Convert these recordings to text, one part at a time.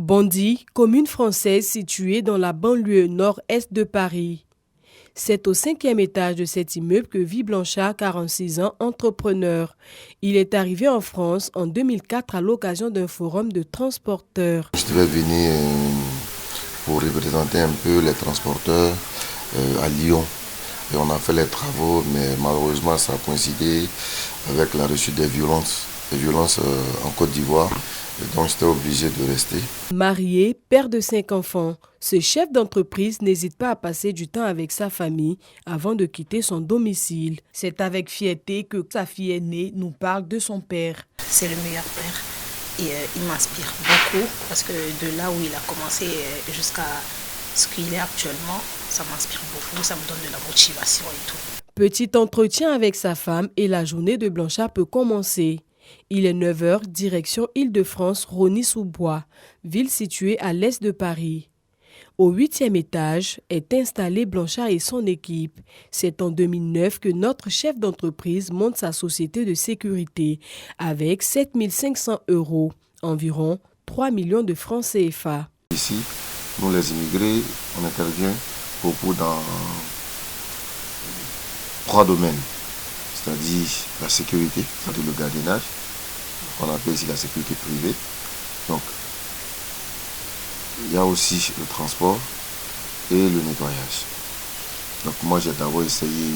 Bondy, commune française située dans la banlieue nord-est de Paris. C'est au 5e étage de cet immeuble que vit Blanchard, 46 ans, entrepreneur. Il est arrivé en France en 2004 à l'occasion d'un forum de transporteurs. Je devais venir pour représenter un peu les transporteurs à Lyon. Et on a fait les travaux, mais malheureusement ça a coïncidé avec la rechute des violences en Côte d'Ivoire. Et donc j'étais obligé de rester. Marié, père de 5 enfants, ce chef d'entreprise n'hésite pas à passer du temps avec sa famille avant de quitter son domicile. C'est avec fierté que sa fille aînée nous parle de son père. C'est le meilleur père et il m'inspire beaucoup parce que de là où il a commencé jusqu'à ce qu'il est actuellement, ça m'inspire beaucoup, ça me donne de la motivation et tout. Petit entretien avec sa femme et la journée de Blanchard peut commencer. Il est 9 h, direction Île-de-France, Rosny-sous-Bois, ville située à l'est de Paris. Au 8e étage est installé Blanchard et son équipe. C'est en 2009 que notre chef d'entreprise monte sa société de sécurité avec 7 500 €, environ 3 millions de francs CFA. Ici, nous les immigrés, on intervient beaucoup dans 3 domaines, c'est-à-dire la sécurité, c'est-à-dire le gardiennage, qu'on appelle ici la sécurité privée. Donc, il y a aussi le transport et le nettoyage. Donc moi j'ai d'abord essayé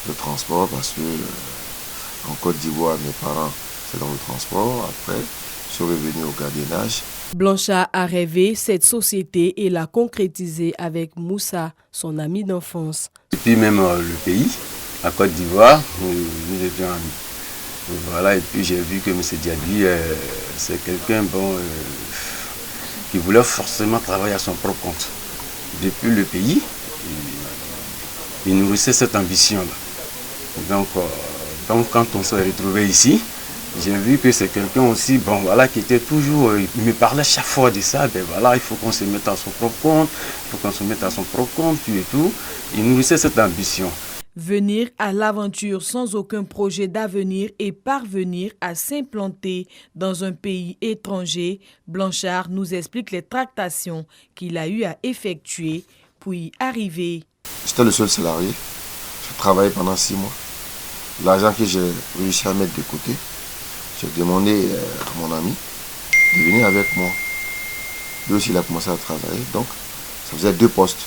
le transport parce que en Côte d'Ivoire mes parents c'est dans le transport. Après je suis revenu au gardiennage. Blanchard a rêvé cette société et l'a concrétisée avec Moussa, son ami d'enfance. Et puis même le pays, la Côte d'Ivoire, nous étions amis. Voilà, et puis j'ai vu que M. Diaby, c'est quelqu'un qui voulait forcément travailler à son propre compte. Depuis le pays, il nourrissait cette ambition-là. Donc quand on s'est retrouvé ici, j'ai vu que c'est quelqu'un aussi, qui était toujours, il me parlait chaque fois de ça, il faut qu'on se mette à son propre compte, et tout. Il nourrissait cette ambition. Venir à l'aventure sans aucun projet d'avenir et parvenir à s'implanter dans un pays étranger, Blanchard nous explique les tractations qu'il a eu à effectuer pour y arriver. J'étais le seul salarié, je travaillais pendant 6 mois. L'argent que j'ai réussi à mettre de côté, j'ai demandé à mon ami de venir avec moi. Lui aussi il a commencé à travailler, donc ça faisait 2 postes.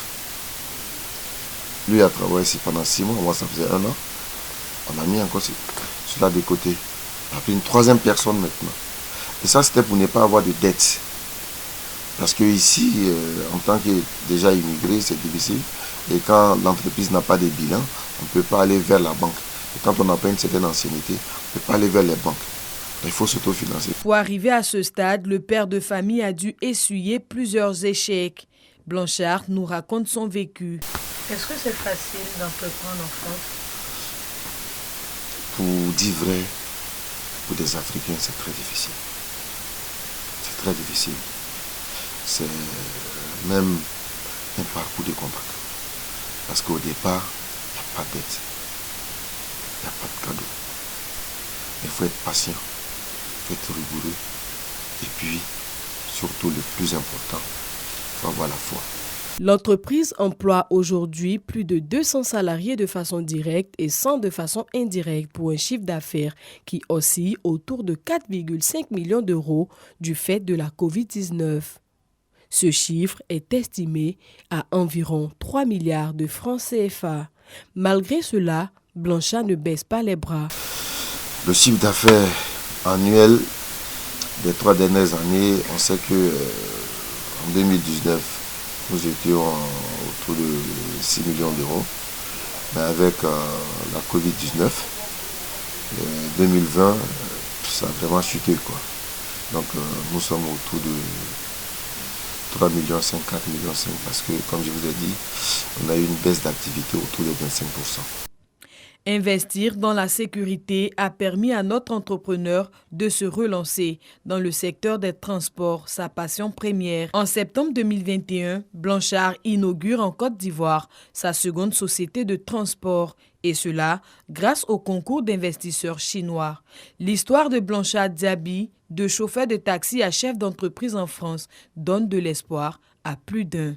Lui a travaillé ici pendant 6 mois, moi ça faisait 1 an. On a mis encore cela de côté. On a pris une 3e personne maintenant. Et ça c'était pour ne pas avoir de dettes. Parce que ici, en tant que déjà immigré, c'est difficile. Et quand l'entreprise n'a pas de bilan, on ne peut pas aller vers la banque. Et quand on n'a pas une certaine ancienneté, on ne peut pas aller vers les banques. Il faut s'autofinancer. Pour arriver à ce stade, le père de famille a dû essuyer plusieurs échecs. Blanchard nous raconte son vécu. Est-ce que c'est facile d'entreprendre en France? Pour dire vrai, pour des Africains, c'est très difficile. C'est très difficile. C'est même un parcours de combattant. Parce qu'au départ, il n'y a pas d'aide. Il n'y a pas de cadeau. Il faut être patient, il faut être rigoureux. Et puis, surtout le plus important, il faut avoir la foi. L'entreprise emploie aujourd'hui plus de 200 salariés de façon directe et 100 de façon indirecte pour un chiffre d'affaires qui oscille autour de 4,5 millions d'euros du fait de la Covid-19. Ce chiffre est estimé à environ 3 milliards de francs CFA. Malgré cela, Blanchard ne baisse pas les bras. Le chiffre d'affaires annuel des 3 dernières années, on sait que en 2019, nous étions autour de 6 millions d'euros. Mais avec la Covid-19, 2020, ça a vraiment chuté, quoi. Donc nous sommes autour de 3 millions 5, 4 millions 5, parce que, comme je vous ai dit, on a eu une baisse d'activité autour de 25%. Investir dans la sécurité a permis à notre entrepreneur de se relancer dans le secteur des transports, sa passion première. En septembre 2021, Blanchard inaugure en Côte d'Ivoire sa seconde société de transport, et cela grâce au concours d'investisseurs chinois. L'histoire de Blanchard Diaby, de chauffeur de taxi à chef d'entreprise en France, donne de l'espoir à plus d'un.